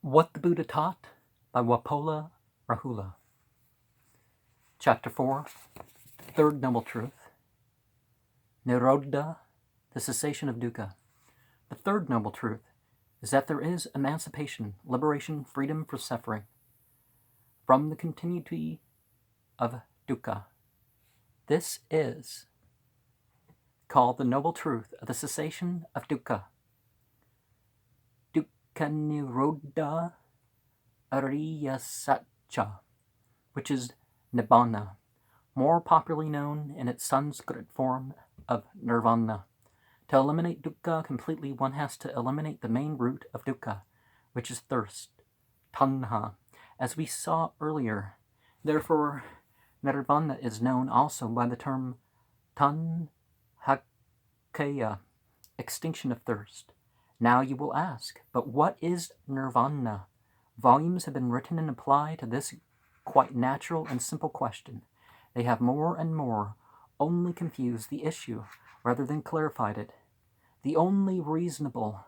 What the Buddha Taught by Walpola Rahula. Chapter 4, Third Noble Truth. Nirodha, the cessation of dukkha. The third noble truth is that there is emancipation, liberation, freedom from suffering, from the continuity of dukkha. This is called the noble truth of the cessation of dukkha. Dukkhanirodha Ariyasacca, which is Nibbana, more popularly known in its Sanskrit form of nirvana. To eliminate dukkha completely, one has to eliminate the main root of dukkha, which is thirst, tanha, as we saw earlier. Therefore, nirvana is known also by the term tanhakaya, extinction of thirst. Now you will ask, but what is nirvana? Volumes have been written in reply to this quite natural and simple question. They have more and more only confused the issue rather than clarified it. The only reasonable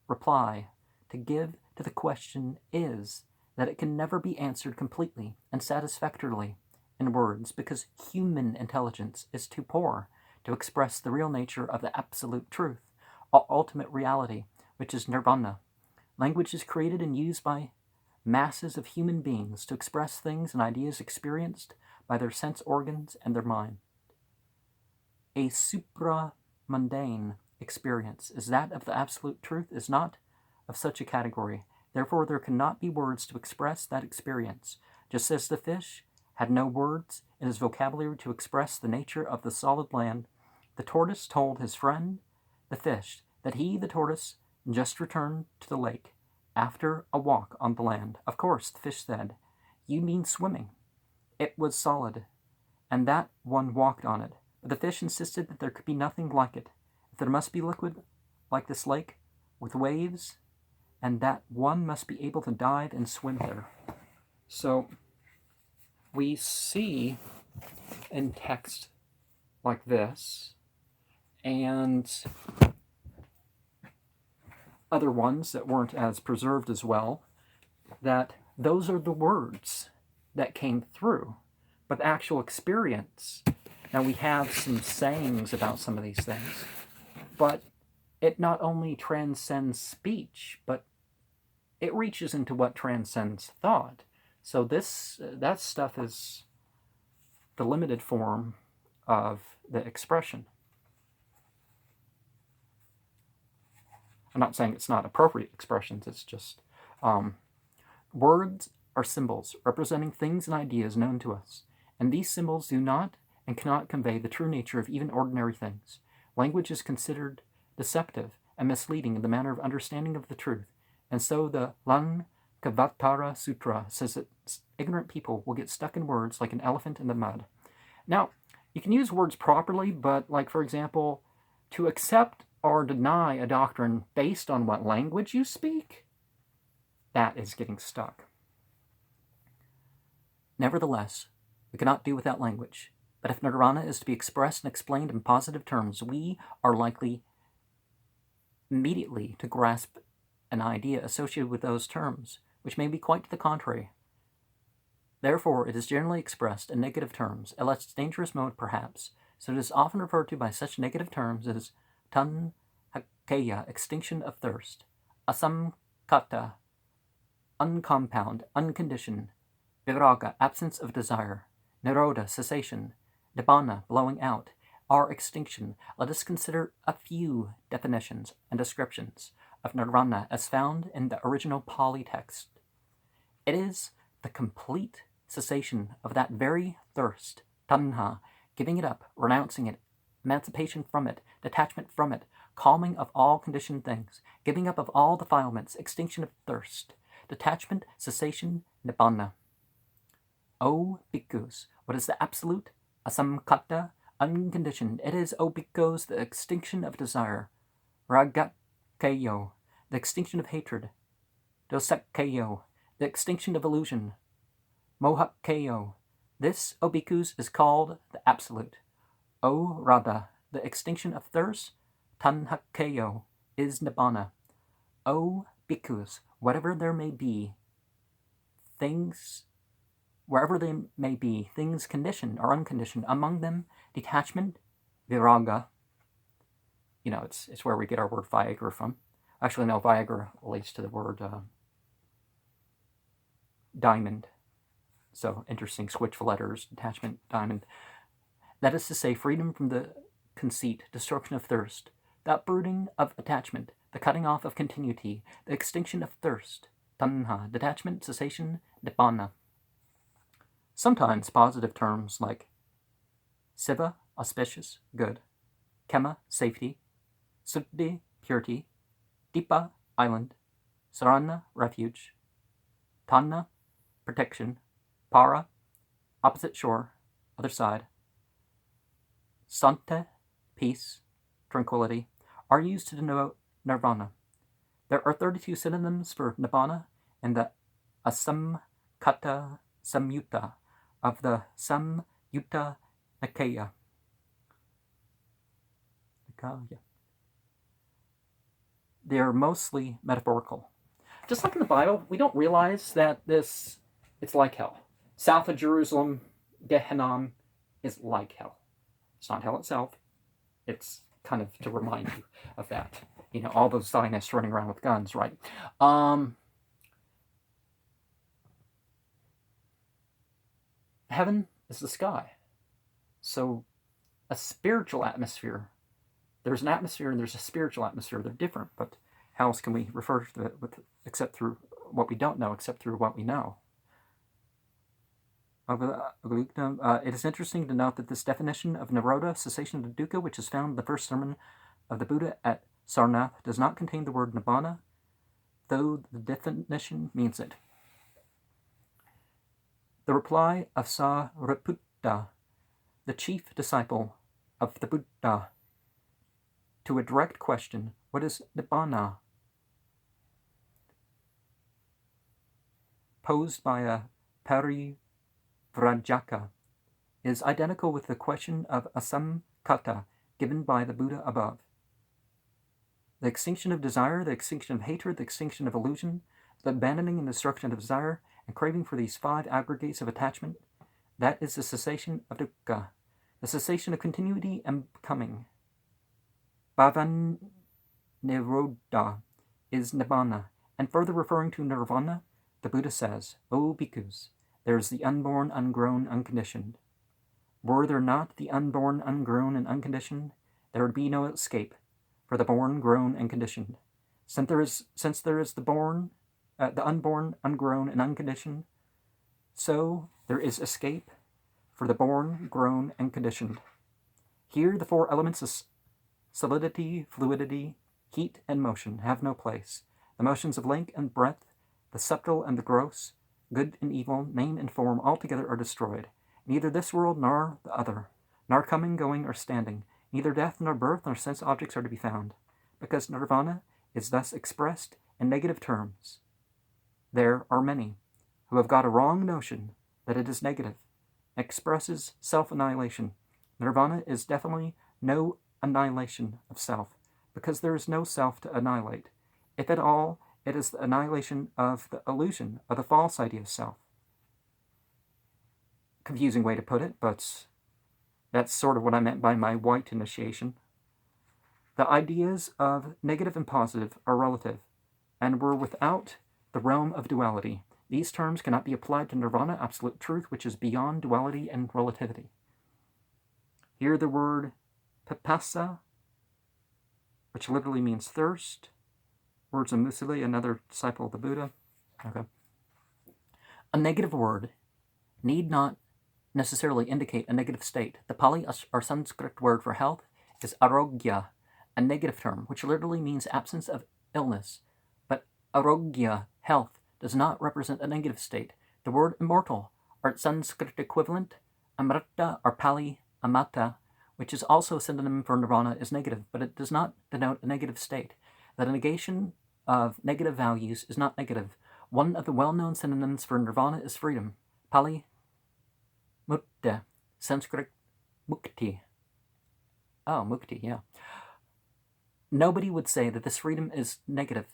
reply to give to the question is that it can never be answered completely and satisfactorily in words, because human intelligence is too poor to express the real nature of the absolute truth, ultimate reality, which is nirvana. Language is created and used by masses of human beings to express things and ideas experienced by their sense organs and their mind. A supra-mundane experience is that of the absolute truth is not of such a category. Therefore, there cannot be words to express that experience. Just as the fish had no words in his vocabulary to express the nature of the solid land, the tortoise told his friend, the fish, that he, the tortoise, just returned to the lake after a walk on the land. Of course, the fish said, "You mean swimming." It was solid, and that one walked on it. But the fish insisted that there could be nothing like it, that there must be liquid, like this lake, with waves, and that one must be able to dive and swim there. So we see in text like this, and other ones that weren't as preserved as well, that those are the words that came through. But the actual experience, now we have some sayings about some of these things, but it not only transcends speech, but it reaches into what transcends thought. So that stuff is the limited form of the expression. I'm not saying it's not appropriate expressions, it's just words are symbols representing things and ideas known to us, and these symbols do not and cannot convey the true nature of even ordinary things. Language is considered deceptive and misleading in the manner of understanding of the truth, and so the Lankavatara Sutra says that ignorant people will get stuck in words like an elephant in the mud. Now, you can use words properly, but like, for example, to accept or deny a doctrine based on what language you speak, that is getting stuck. Nevertheless, we cannot do without language. But if nirvana is to be expressed and explained in positive terms, we are likely immediately to grasp an idea associated with those terms, which may be quite to the contrary. Therefore, it is generally expressed in negative terms, a less dangerous mode perhaps, so it is often referred to by such negative terms as tanhakaya, extinction of thirst, asamkata, uncompound, unconditioned, viraga, absence of desire, nirodha, cessation, nibbana, blowing out, or extinction. Let us consider a few definitions and descriptions of nirvana as found in the original Pali text. It is the complete cessation of that very thirst, tanha, giving it up, renouncing it, emancipation from it, detachment from it, calming of all conditioned things, giving up of all defilements, extinction of thirst, detachment, cessation, nibbana. O bhikkhus, what is the absolute? Asamkata, unconditioned. It is, O bhikkhus, the extinction of desire. Ragakeyo, the extinction of hatred. Dosakeyo, the extinction of illusion. Mohakeyo, this, O bhikkhus, is called the absolute. O radha, the extinction of thirst. Tanhakeyo is nibbana. O bhikkhus, whatever there may be, things, wherever they may be, things conditioned or unconditioned, among them detachment, viraga. You know, it's where we get our word Viagra from. Actually, no, Viagra relates to the word diamond. So, interesting switch of letters, detachment, diamond. That is to say, freedom from the conceit, destruction of thirst, the uprooting of attachment, the cutting off of continuity, the extinction of thirst, tanha, detachment, cessation, nibbana. Sometimes positive terms like siva, auspicious, good, kema, safety, suddhi, purity, dipa, island, sarana, refuge, tanna, protection, para, opposite shore, other side, sante, peace, tranquility, are used to denote nirvana. There are 32 synonyms for nibbana in the Asamkata Samyutta of the Samyutta Nikaya. They are mostly metaphorical. Just like in the Bible, we don't realize that it's like hell. South of Jerusalem, Gehenna is like hell. It's not hell itself. It's kind of to remind you of that. You know, all those Zionists running around with guns, right? Heaven is the sky. So a spiritual atmosphere, there's an atmosphere and there's a spiritual atmosphere. They're different, but how else can we refer to it except through what we don't know, except through what we know? It is interesting to note that this definition of Nirodha, cessation of dukkha, which is found in the first sermon of the Buddha at Sarnath, does not contain the word nibbana, though the definition means it. The reply of Sariputta, the chief disciple of the Buddha, to a direct question, what is nibbana, posed by a Parivrajaka, is identical with the question of Asamkata given by the Buddha above. The extinction of desire, the extinction of hatred, the extinction of illusion, the abandoning and destruction of desire, and craving for these 5 aggregates of attachment, that is the cessation of dukkha, the cessation of continuity and becoming. Bhavanirodha is nibbana, and further referring to nirvana, the Buddha says, O bhikkhus, there is the unborn, ungrown, unconditioned. Were there not the unborn, ungrown, and unconditioned, there would be no escape for the born, grown, and conditioned. Since there is the unborn, ungrown, and unconditioned, so there is escape for the born, grown, and conditioned. Here the 4 elements of solidity, fluidity, heat, and motion have no place. The motions of length and breadth, the subtle and the gross, good and evil, name and form altogether are destroyed. Neither this world nor the other, nor coming, going, or standing, neither death nor birth nor sense objects are to be found, because nirvana is thus expressed in negative terms. There are many who have got a wrong notion that it is negative, expresses self-annihilation. Nirvana is definitely no annihilation of self, because there is no self to annihilate. If at all, it is the annihilation of the illusion, of the false idea of self. Confusing way to put it, but that's sort of what I meant by my white initiation. The ideas of negative and positive are relative, and were without the realm of duality. These terms cannot be applied to nirvana, absolute truth, which is beyond duality and relativity. Here the word pipasa, which literally means thirst, words of Musili, another disciple of the Buddha. Okay. A negative word need not necessarily indicate a negative state. The Pali or Sanskrit word for health is arogya, a negative term, which literally means absence of illness. But arogya, health, does not represent a negative state. The word immortal, or its Sanskrit equivalent, amrita or Pali amata, which is also a synonym for nirvana, is negative, but it does not denote a negative state. The negation of negative values is not negative. One of the well-known synonyms for nirvana is freedom. Pali mutta, Sanskrit mukti. Oh, mukti, yeah. Nobody would say that this freedom is negative,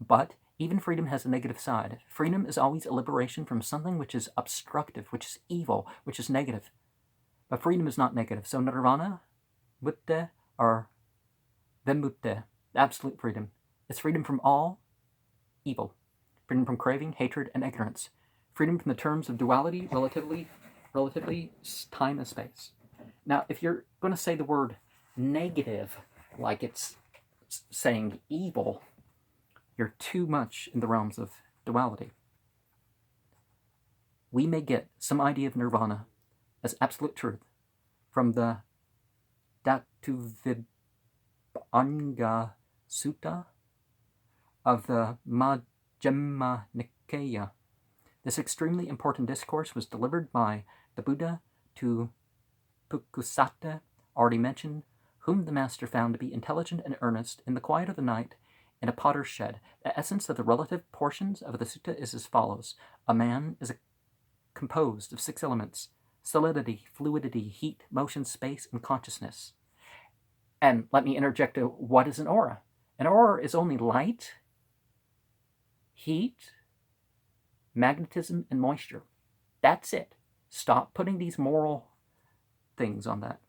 but Even freedom has a negative side. Freedom is always a liberation from something which is obstructive, which is evil, which is negative. But freedom is not negative. So nirvana, buddha, or vimutte, absolute freedom. It's freedom from all evil. Freedom from craving, hatred, and ignorance. Freedom from the terms of duality, relatively, time and space. Now, if you're going to say the word negative like it's saying evil, you're too much in the realms of duality. We may get some idea of nirvana as absolute truth from the Dhatuvibhanga Sutta of the Majjhima Nikaya. This extremely important discourse was delivered by the Buddha to Pukusata, already mentioned, whom the master found to be intelligent and earnest in the quiet of the night in a potter's shed. The essence of the relative portions of the sutta is as follows. A man is composed of 6 elements: solidity, fluidity, heat, motion, space, and consciousness. And let me interject, what is an aura? An aura is only light, heat, magnetism, and moisture. That's it. Stop putting these moral things on that.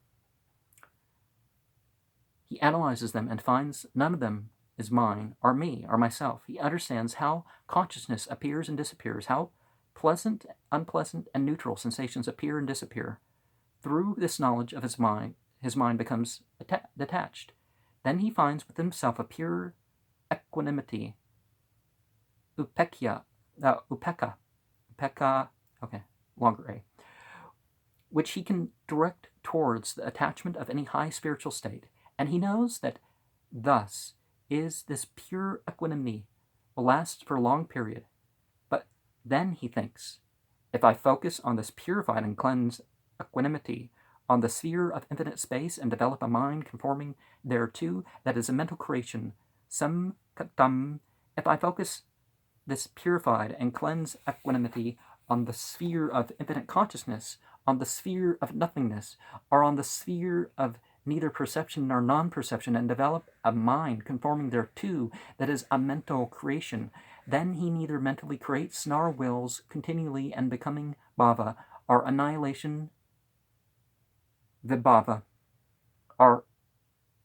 He analyzes them and finds none of them is mine, or me, or myself. He understands how consciousness appears and disappears, how pleasant, unpleasant, and neutral sensations appear and disappear. Through this knowledge of his mind becomes detached. Then he finds within himself a pure equanimity, upekka, okay, longer A, which he can direct towards the attachment of any high spiritual state. And he knows that thus is this pure equanimity will last for a long period. But then he thinks, if I focus on this purified and cleansed equanimity, on the sphere of infinite space, and develop a mind conforming thereto, that is a mental creation, samkatam, if I focus this purified and cleansed equanimity on the sphere of infinite consciousness, on the sphere of nothingness, or on the sphere of neither perception nor non-perception, and develop a mind conforming thereto, that is a mental creation, then he neither mentally creates nor wills continually, and becoming bhava, or annihilation, vibhava, or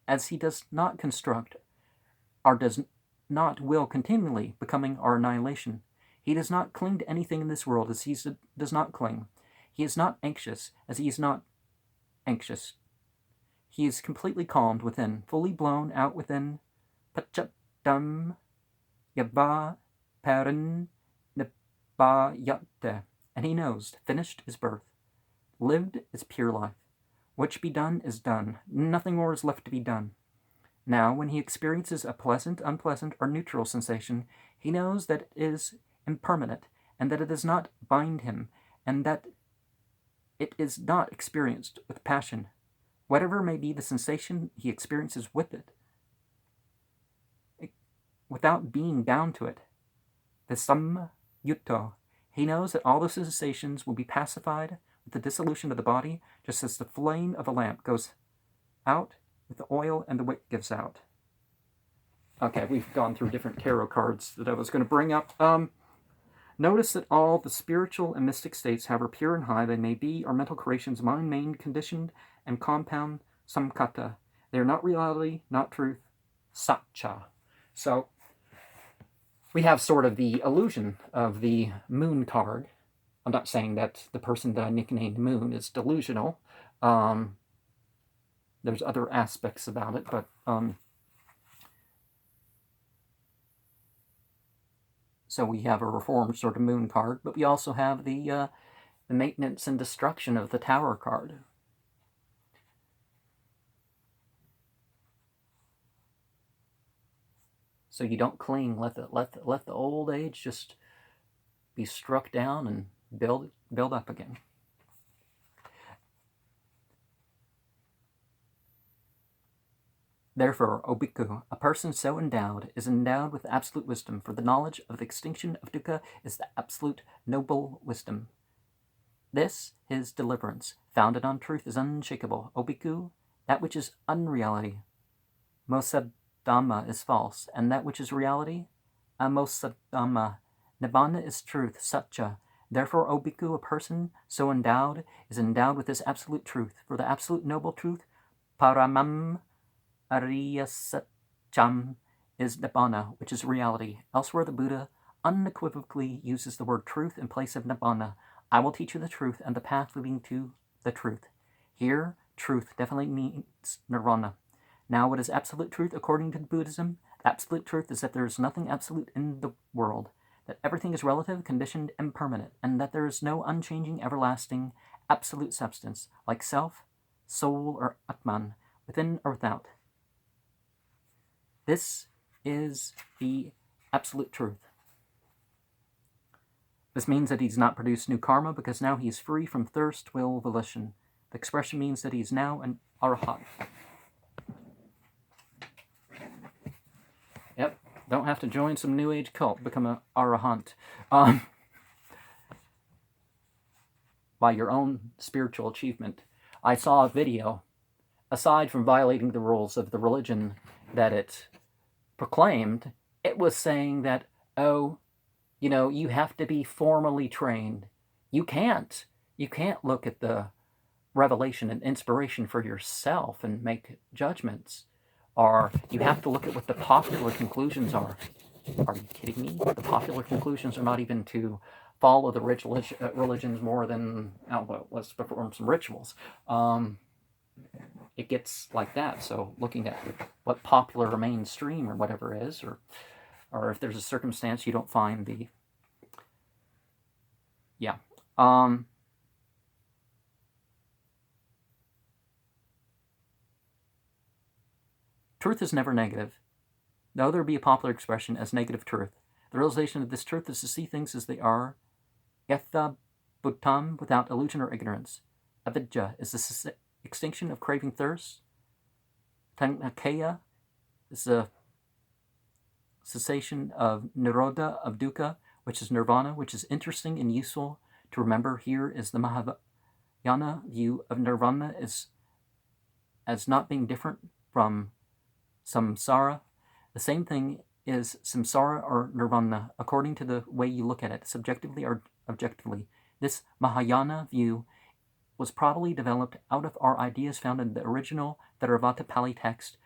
as he does not construct, or does not will continually, becoming or annihilation. He does not cling to anything in this world as he does not cling. He is not anxious as he is not anxious. He is completely calmed within, fully blown out within. Pachatam yabba paran nibbayate. And he knows, finished is birth. Lived is pure life. What should be done is done. Nothing more is left to be done. Now, when he experiences a pleasant, unpleasant, or neutral sensation, he knows that it is impermanent, and that it does not bind him, and that it is not experienced with passion. Whatever may be the sensation he experiences with it, without being bound to it, the samyutto, he knows that all the sensations will be pacified with the dissolution of the body, just as the flame of a lamp goes out with the oil and the wick gives out. Okay, we've gone through different tarot cards that I was going to bring up. Notice that all the spiritual and mystic states, however pure and high they may be, are mental creations, mind-made, conditioned, and compound samkata. They are not reality, not truth, sacca. So, we have sort of the illusion of the moon card. I'm not saying that the person that I nicknamed Moon is delusional. There's other aspects about it, but so we have a reformed sort of moon card, but we also have the maintenance and destruction of the tower card. So you don't cling. Let the old age just be struck down and build up again. Therefore, O bhikkhu, a person so endowed is endowed with absolute wisdom, for the knowledge of the extinction of dukkha is the absolute noble wisdom. This, his deliverance, founded on truth, is unshakable. O bhikkhu, that which is unreality, mosadhamma, is false, and that which is reality, amosadhamma. Nibbana is truth, satcha. Therefore, O bhikkhu, a person so endowed is endowed with this absolute truth. For the absolute noble truth, paramam ariyasaccam, is nibbana, which is reality. Elsewhere, the Buddha unequivocally uses the word truth in place of nibbana. I will teach you the truth and the path leading to the truth. Here, truth definitely means nirvana. Now, what is absolute truth according to Buddhism? Absolute truth is that there is nothing absolute in the world, that everything is relative, conditioned, and permanent, and that there is no unchanging, everlasting, absolute substance, like self, soul, or Atman, within or without. This is the absolute truth. This means that he's not produced new karma, because now he is free from thirst, will, volition. The expression means that he is now an arhat. Yep, don't have to join some New Age cult, become an arahant. By your own spiritual achievement. I saw a video, aside from violating the rules of the religion that it proclaimed, it was saying that, oh, you know, you have to be formally trained. You can't look at the revelation and inspiration for yourself and make judgments. Or you have to look at what the popular conclusions are. Are you kidding me? The popular conclusions are not even to follow the religions more than, oh, well, let's perform some rituals. It gets like that. So looking at what popular or mainstream or whatever is, or if there's a circumstance you don't find the, yeah. Truth is never negative, though there be a popular expression as negative truth. The realization of this truth is to see things as they are. Yatha bhuttam, without illusion or ignorance. Avidya is the extinction of craving thirst. Tanakaya is the cessation of nirodha, of dukkha, which is nirvana, which is interesting and useful to remember. Here is the Mahayana view of nirvana as not being different from samsara. The same thing is samsara or nirvana, according to the way you look at it, subjectively or objectively. This Mahayana view was probably developed out of our ideas found in the original Theravada Pali text,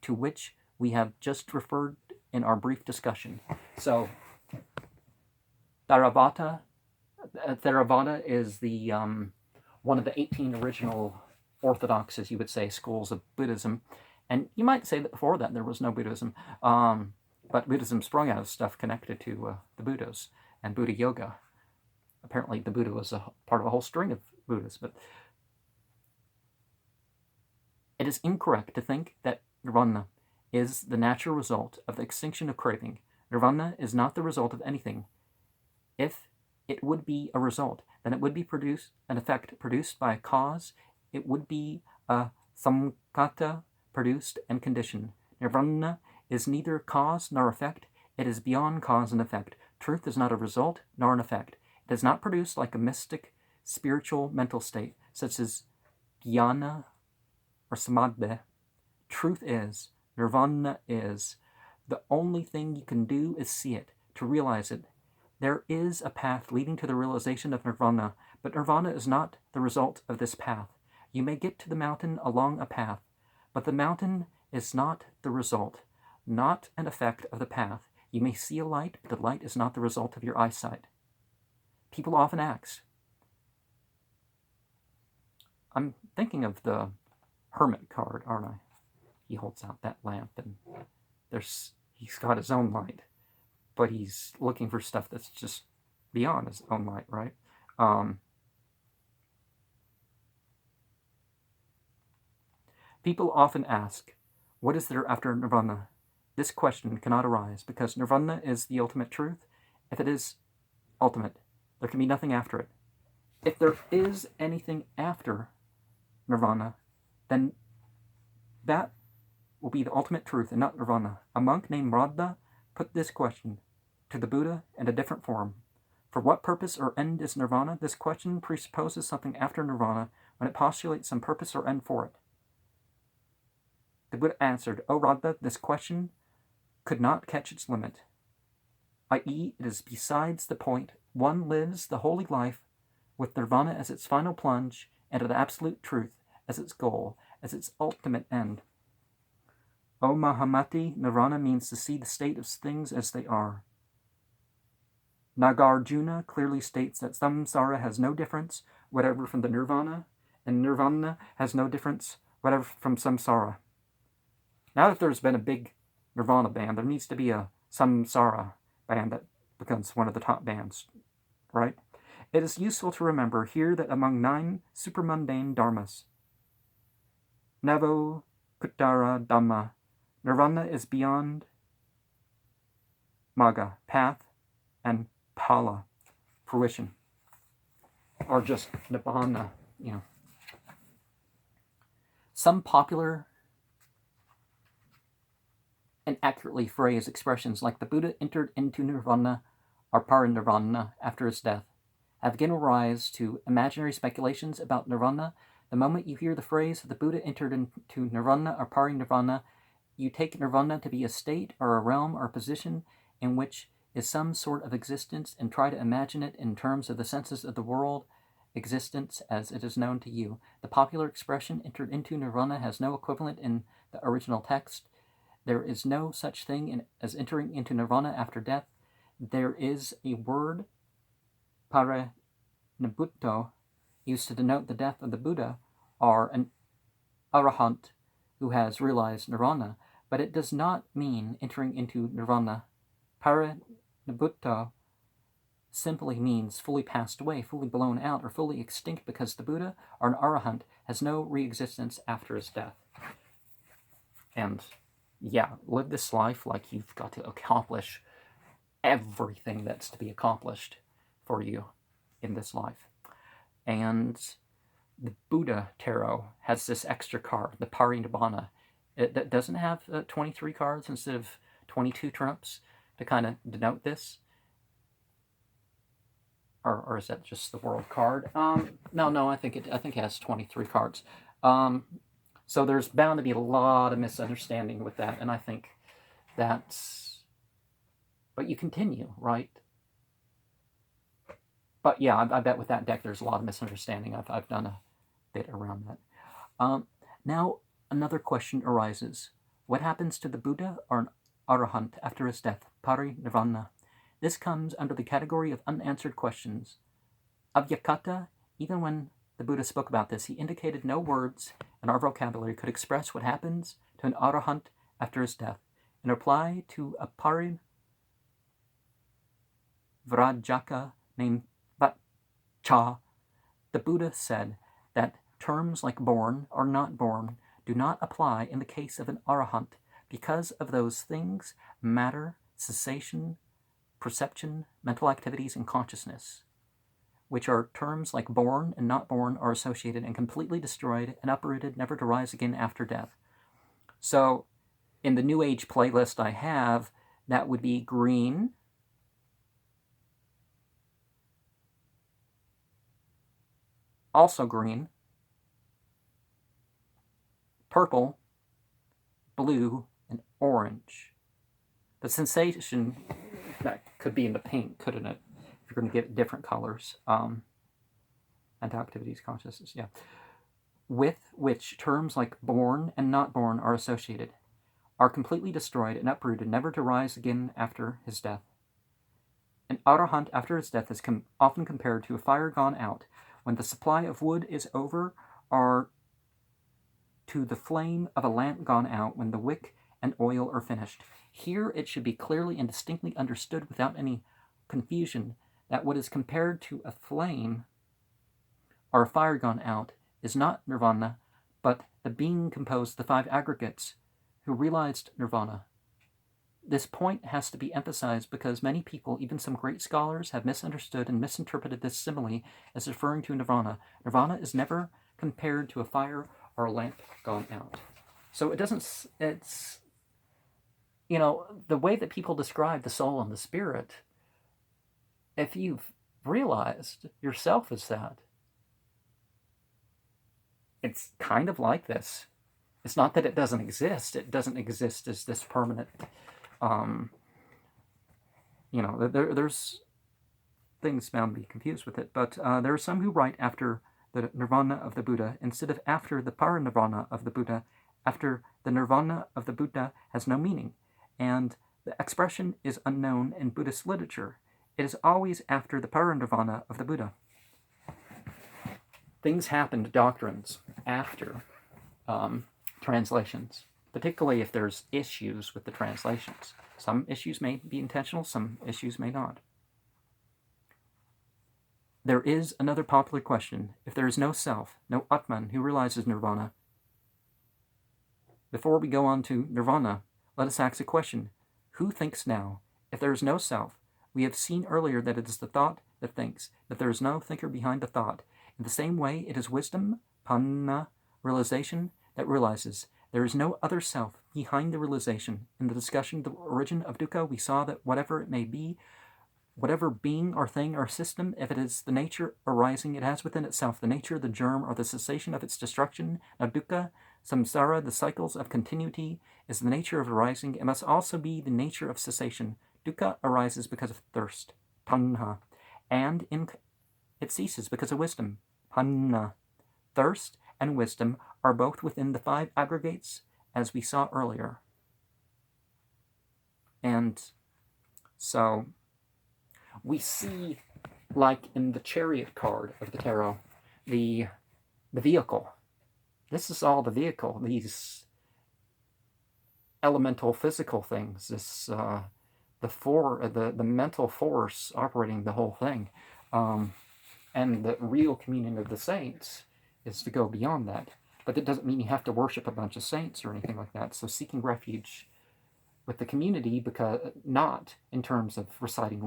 to which we have just referred in our brief discussion. So, Theravada is the one of the 18 original orthodox, as you would say, schools of Buddhism. And you might say that before that there was no Buddhism, but Buddhism sprung out of stuff connected to the Buddhas and Buddha yoga. Apparently the Buddha was a part of a whole string of Buddhas, but it is incorrect to think that nirvana is the natural result of the extinction of craving. Nirvana is not the result of anything. If it would be a result, then it would be an effect produced by a cause. It would be a samkhata, produced and conditioned. Nirvana is neither cause nor effect. It is beyond cause and effect. Truth is not a result nor an effect. It is not produced like a mystic, spiritual, mental state, such as jnana or samadhi. Truth is, nirvana is. The only thing you can do is see it, to realize it. There is a path leading to the realization of nirvana, but nirvana is not the result of this path. You may get to the mountain along a path, but the mountain is not the result, not an effect of the path. You may see a light, but the light is not the result of your eyesight. People often ask. I'm thinking of the hermit card, aren't I? He holds out that lamp, and he's got his own light, but he's looking for stuff that's just beyond his own light, right? People often ask, what is there after nirvana? This question cannot arise because nirvana is the ultimate truth. If it is ultimate, there can be nothing after it. If there is anything after nirvana, then that will be the ultimate truth and not nirvana. A monk named Radha put this question to the Buddha in a different form. For what purpose or end is nirvana? This question presupposes something after nirvana when it postulates some purpose or end for it. The Buddha answered, O Radha, this question could not catch its limit. i.e., it is besides the point. One lives the holy life with nirvana as its final plunge and the absolute truth as its goal, as its ultimate end. O Mahamati, nirvana means to see the state of things as they are. Nagarjuna clearly states that samsara has no difference whatever from the nirvana, and nirvana has no difference whatever from samsara. Now that there's been a big nirvana band, there needs to be a samsara band that becomes one of the top bands, right? It is useful to remember here that among 9 supermundane dharmas, Navo Kuttara Dhamma, nirvana is beyond Magga, path, and Phala, fruition, or just Nibbana, Some popular and accurately phrased expressions like the Buddha entered into nirvana or parinirvana after his death have given rise to imaginary speculations about nirvana. The moment you hear the phrase the Buddha entered into nirvana or parinirvana, you take nirvana to be a state or a realm or position in which is some sort of existence and try to imagine it in terms of the senses of the world existence as it is known to you. The popular expression entered into nirvana has no equivalent in the original text. There is no such thing as entering into nirvana after death. There is a word, parinibutto, used to denote the death of the Buddha or an arahant who has realized nirvana, but it does not mean entering into nirvana. Parinibutto simply means fully passed away, fully blown out, or fully extinct, because the Buddha or an arahant has no re-existence after his death. And yeah, live this life like you've got to accomplish everything that's to be accomplished for you in this life. And the Buddha tarot has this extra card, the Parinibbana. That doesn't have 23 cards instead of 22 trumps to kind of denote this. Or is that just the world card? No, I think it has 23 cards. So there's bound to be a lot of misunderstanding with that, and I think that's... But you continue, right? But yeah, I bet with that deck there's a lot of misunderstanding. I've done a bit around that. Now, another question arises. What happens to the Buddha or an arahant after his death? Parinirvana. This comes under the category of unanswered questions. Avyakata, even when the Buddha spoke about this, he indicated no words in our vocabulary could express what happens to an arahant after his death. In reply to a parivrajaka named Vacha, the Buddha said that terms like born or not born do not apply in the case of an arahant because of those things, matter, cessation, perception, mental activities, and consciousness, which are terms like born and not born, are associated and completely destroyed and uprooted, never to rise again after death. So in the New Age playlist I have, that would be green, also green, purple, blue, and orange. The sensation, that could be in the pink, couldn't it? If you're going to get different colors. And activities, consciousness, yeah. With which terms like born and not born are associated, are completely destroyed and uprooted, never to rise again after his death. An arahant after his death is often compared to a fire gone out, when the supply of wood is over, or to the flame of a lamp gone out, when the wick and oil are finished. Here it should be clearly and distinctly understood without any confusion that what is compared to a flame or a fire gone out is not nirvana, but the being composed of the 5 aggregates who realized nirvana. This point has to be emphasized because many people, even some great scholars, have misunderstood and misinterpreted this simile as referring to nirvana. Nirvana is never compared to a fire or a lamp gone out. So it's, the way that people describe the soul and the spirit, if you've realized yourself as that, it's kind of like this. It's not that it doesn't exist. It doesn't exist as this permanent, there's things bound to be confused with it, but there are some who write after the nirvana of the Buddha instead of after the parinirvana of the Buddha. After the nirvana of the Buddha has no meaning, and the expression is unknown in Buddhist literature. It is always after the parinirvana of the Buddha. Things happen to doctrines after translations, particularly if there's issues with the translations. Some issues may be intentional, some issues may not. There is another popular question. If there is no self, no Atman who realizes nirvana, before we go on to nirvana, let us ask a question. Who thinks now? If there is no self, we have seen earlier that it is the thought that thinks, that there is no thinker behind the thought. In the same way, it is wisdom, panna, realization, that realizes. There is no other self behind the realization. In the discussion of the origin of dukkha, we saw that whatever it may be, whatever being or thing or system, if it is the nature arising, it has within itself the nature, the germ, or the cessation of its destruction. Now dukkha, samsara, the cycles of continuity, is the nature of arising. It must also be the nature of cessation. Dukkha arises because of thirst, tanha, and it ceases because of wisdom, panna. Thirst and wisdom are both within the 5 aggregates, as we saw earlier. And so we see, like in the Chariot card of the tarot, the vehicle. This is all the vehicle, these elemental physical things, this the mental force operating the whole thing. And the real communion of the saints is to go beyond that. But that doesn't mean you have to worship a bunch of saints or anything like that. So seeking refuge with the community, because not in terms of reciting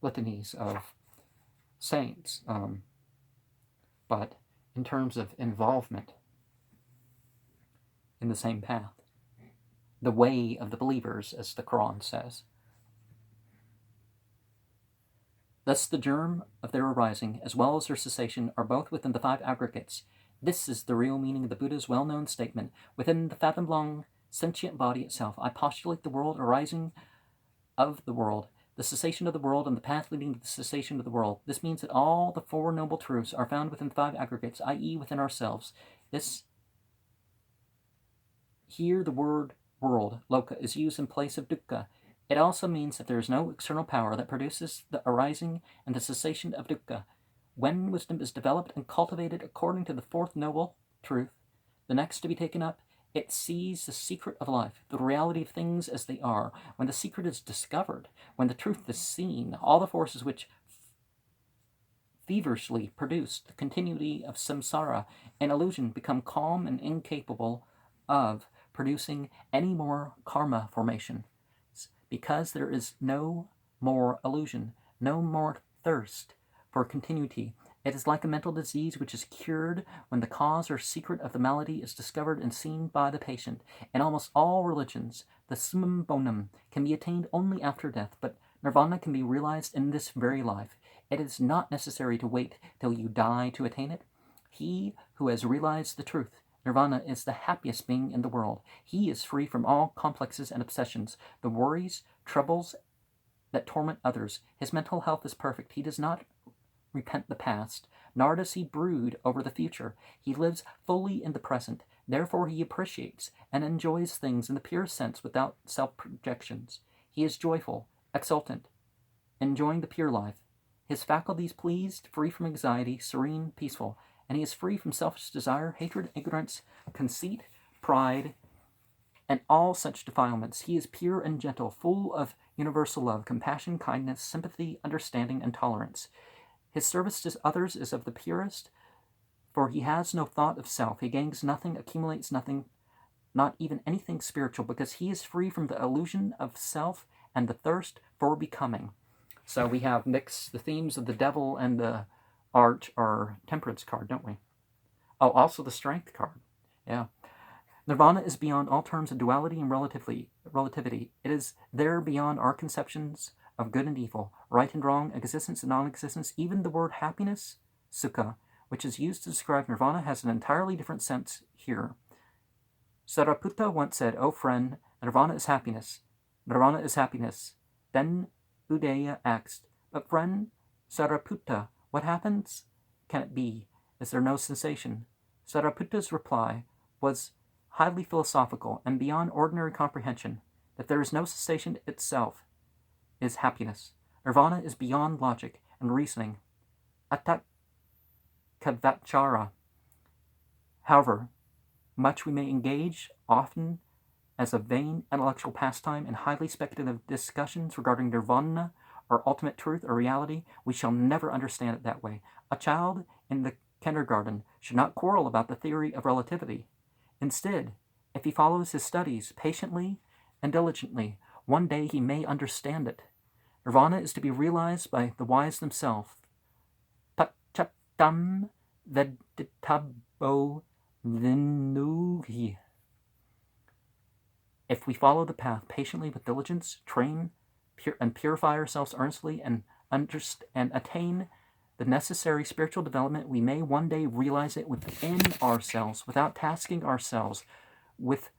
litanies of saints, but in terms of involvement in the same path. The way of the believers, as the Quran says. Thus the germ of their arising, as well as their cessation, are both within the 5 aggregates. This is the real meaning of the Buddha's well-known statement. Within the fathom-long sentient body itself, I postulate the world arising of the world, the cessation of the world, and the path leading to the cessation of the world. This means that all the 4 noble truths are found within the 5 aggregates, i.e. within ourselves. Here the word world, loka, is used in place of dukkha. It also means that there is no external power that produces the arising and the cessation of dukkha. When wisdom is developed and cultivated according to the 4th noble truth, the next to be taken up, it sees the secret of life, the reality of things as they are. When the secret is discovered, when the truth is seen, all the forces which feverishly produce the continuity of samsara and illusion become calm and incapable of producing any more karma formation. Because there is no more illusion, no more thirst for continuity. It is like a mental disease which is cured when the cause or secret of the malady is discovered and seen by the patient. In almost all religions, the summum bonum can be attained only after death, but nirvana can be realized in this very life. It is not necessary to wait till you die to attain it. He who has realized the truth, nirvana, is the happiest being in the world. He is free from all complexes and obsessions, the worries, troubles that torment others. His mental health is perfect. He does not repent the past, nor does he brood over the future. He lives fully in the present. Therefore he appreciates and enjoys things in the pure sense without self-projections. He is joyful, exultant, enjoying the pure life. His faculties pleased, free from anxiety, serene, peaceful, and he is free from selfish desire, hatred, ignorance, conceit, pride, and all such defilements. He is pure and gentle, full of universal love, compassion, kindness, sympathy, understanding, and tolerance. His service to others is of the purest, for he has no thought of self. He gains nothing, accumulates nothing, not even anything spiritual, because he is free from the illusion of self and the thirst for becoming. So we have mixed the themes of the devil and the art or temperance card, don't we? Oh, also the strength card. Yeah. Nirvana is beyond all terms of duality and relativity. It is there beyond our conceptions of good and evil, right and wrong, existence and non-existence. Even the word happiness, sukha, which is used to describe nirvana, has an entirely different sense here. Sariputta once said, "O friend, nirvana is happiness. Nirvana is happiness." Then Uddaya asked, "But friend Sariputta, what happens? Can it be? Is there no sensation?" Sariputta's reply was highly philosophical and beyond ordinary comprehension. That there is no sensation itself is happiness. Nirvana is beyond logic and reasoning. Atakavachara. However, much we may engage, often as a vain intellectual pastime in highly speculative discussions regarding nirvana or ultimate truth or reality, we shall never understand it that way. A child in the kindergarten should not quarrel about the theory of relativity. Instead, if he follows his studies patiently and diligently, one day he may understand it. Nirvana is to be realized by the wise themselves. Pachatam veditabo vinuhi. If we follow the path patiently with diligence, train and purify ourselves earnestly, and attain the necessary spiritual development, we may one day realize it within ourselves, without tasking ourselves with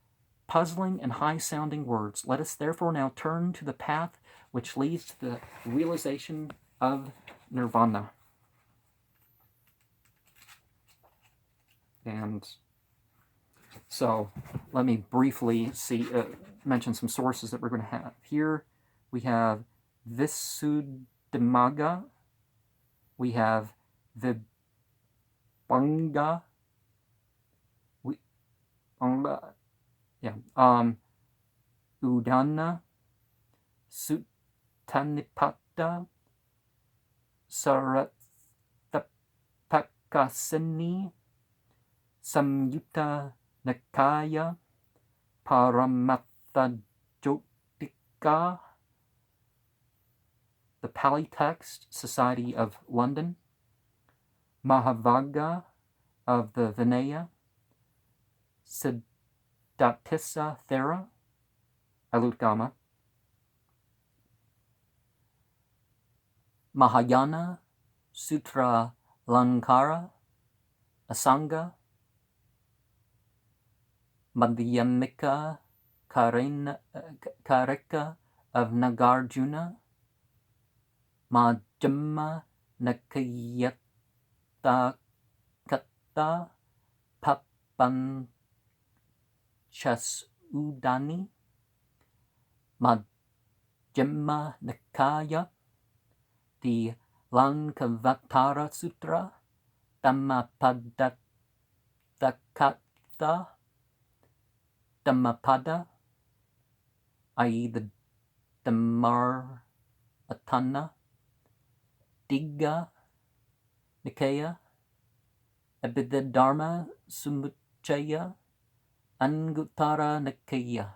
puzzling and high-sounding words. Let us therefore now turn to the path which leads to the realization of nirvana. And so let me briefly mention some sources that we're going to have. Here we have Visuddhimagga, we have Vibhanga, Udana, Suttanipata, Sarathapakasini, Samyutta Nikaya, Paramatthajotika, the Pali Text, Society of London, Mahavagga of the Vinaya, Siddhatissa Thera, Alutgama, Mahayana Sutra Lankara, Asanga, Madhyamika Karika of Nagarjuna, Majjhima Nikayata Katta Papanchasudani, Majjhima Nikaya, the Lankavatara Sutra, Dhammapadakatta, Dhammapada, i.e. the Dhammaratana, Digha Nikaya, Abhidharma Sumuchaya, Anguttara Nikaya.